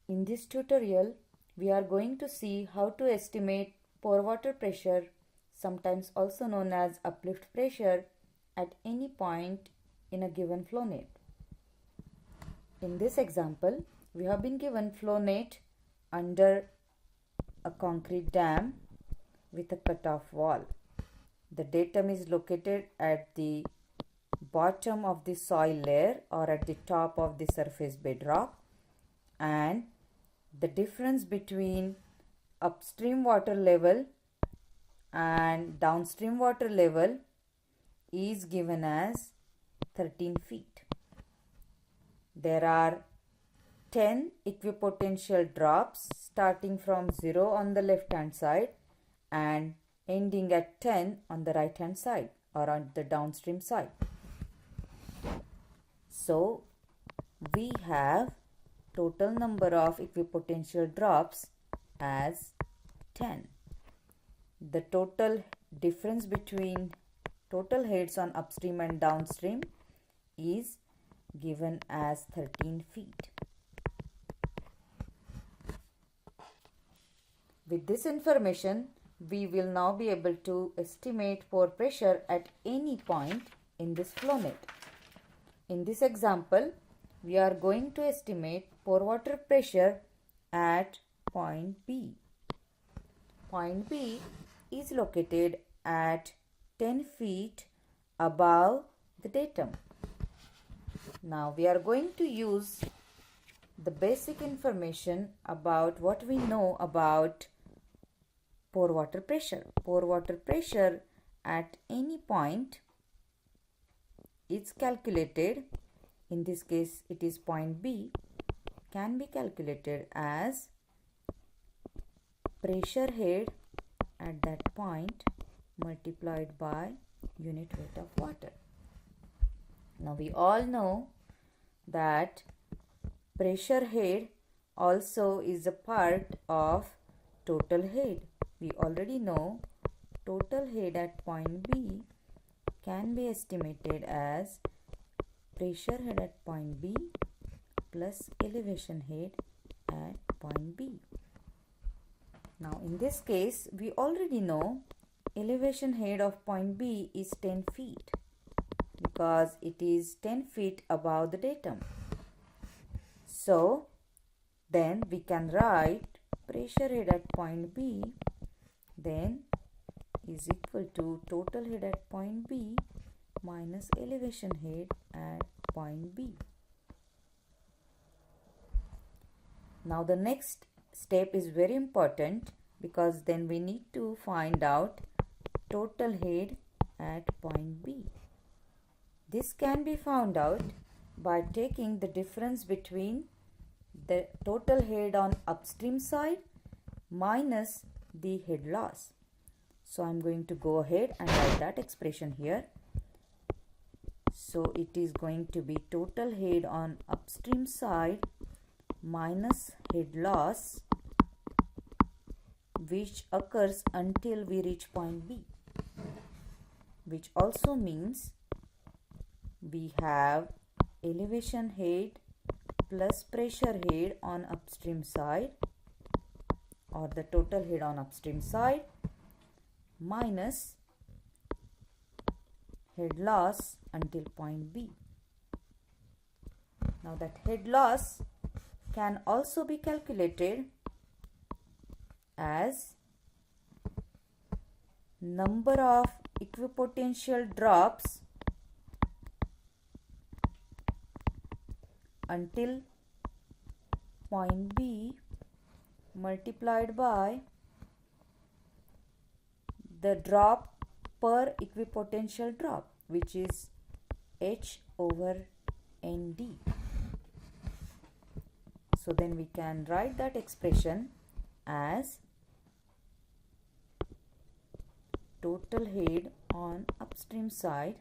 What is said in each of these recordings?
In this tutorial, we are going to see how to estimate pore water pressure, sometimes also known as uplift pressure, at any point in a given flow net. In this example, we have been given flow net under a concrete dam with a cut-off wall. The datum is located at the bottom of the soil layer or at the top of the surface bedrock, and the difference between upstream water level and downstream water level is given as 13 feet. There are 10 equipotential drops starting from 0 on the left hand side and ending at 10 on the right hand side or on the downstream side. So we have total number of equipotential drops as 10. The total difference between total heads on upstream and downstream is given as 13 feet. With this information, we will now be able to estimate pore pressure at any point in this flow net. In this example, we are going to estimate pore water pressure at point B. Point B is located at 10 feet above the datum. Now we are going to use the basic information about what we know about pore water pressure. Pore water pressure at any point is calculated, in this case it is point B, can be calculated as pressure head at that point multiplied by unit weight of water. Now we all know that pressure head also is a part of total head. We already know total head at point B can be estimated as pressure head at point B plus elevation head at point B. Now in this case, we already know elevation head of point B is 10 feet because it is 10 feet above the datum. So then we can write pressure head at point B then is equal to total head at point B minus elevation head at point B. Now the next step is very important because then we need to find out total head at point B. This can be found out by taking the difference between the total head on upstream side minus the head loss. So I am going to go ahead and write that expression here. So it is going to be total head on upstream side minus head loss, which occurs until we reach point B, which also means we have elevation head plus pressure head on upstream side or the total head on upstream side minus head loss until point B. Now that head loss can also be calculated as number of equipotential drops until point B multiplied by the drop per equipotential drop, which is H over ND. So then we can write that expression as total head on upstream side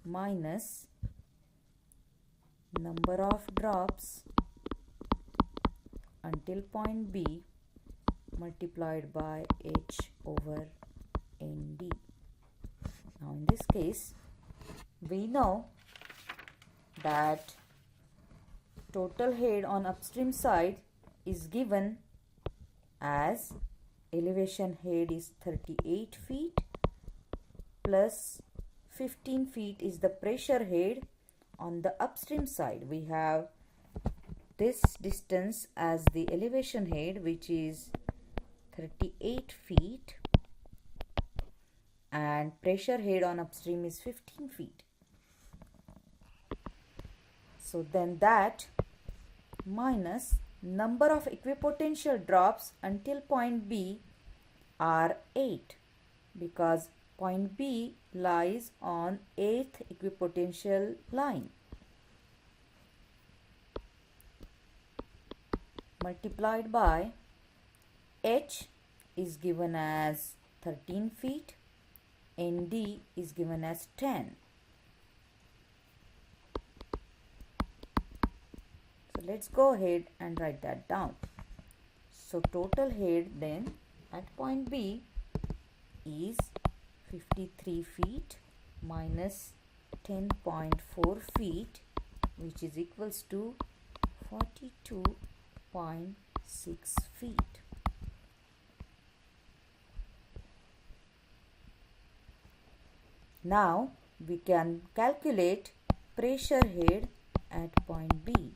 minus number of drops until point B multiplied by H over ND. Now in this case, we know that Total head on upstream side is given as elevation head is 38 feet plus 15 feet is the pressure head on the upstream side. We have this distance as the elevation head, which is 38 feet, and pressure head on upstream is 15 feet. So then that minus number of equipotential drops until point B are 8, because point B lies on 8th equipotential line, multiplied by H is given as 13 feet, ND is given as 10. So let's go ahead and write that down. So total head then at point B is 53 feet minus 10.4 feet, which is equals to 42.6 feet. Now we can calculate pressure head at point B,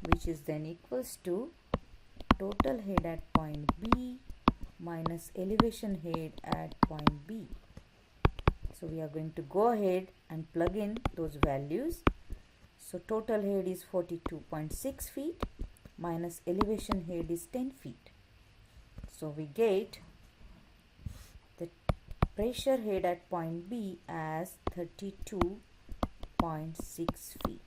which is then equals to total head at point B minus elevation head at point B. So we are going to go ahead and plug in those values. So total head is 42.6 feet minus elevation head is 10 feet. So we get the pressure head at point B as 32.6 feet.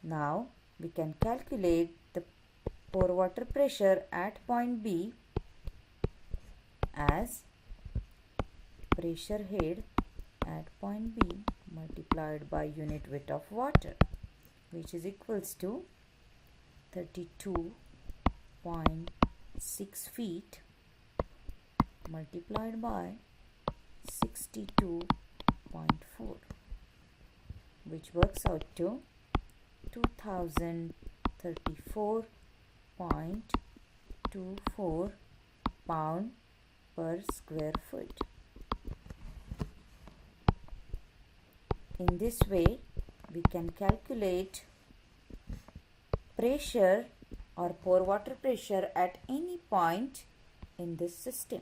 Now we can calculate the pore water pressure at point B as pressure head at point B multiplied by unit weight of water, which is equals to 32.6 feet multiplied by 62.4, which works out to 2034.24 pound per square foot. In this way, we can calculate pressure or pore water pressure at any point in this system.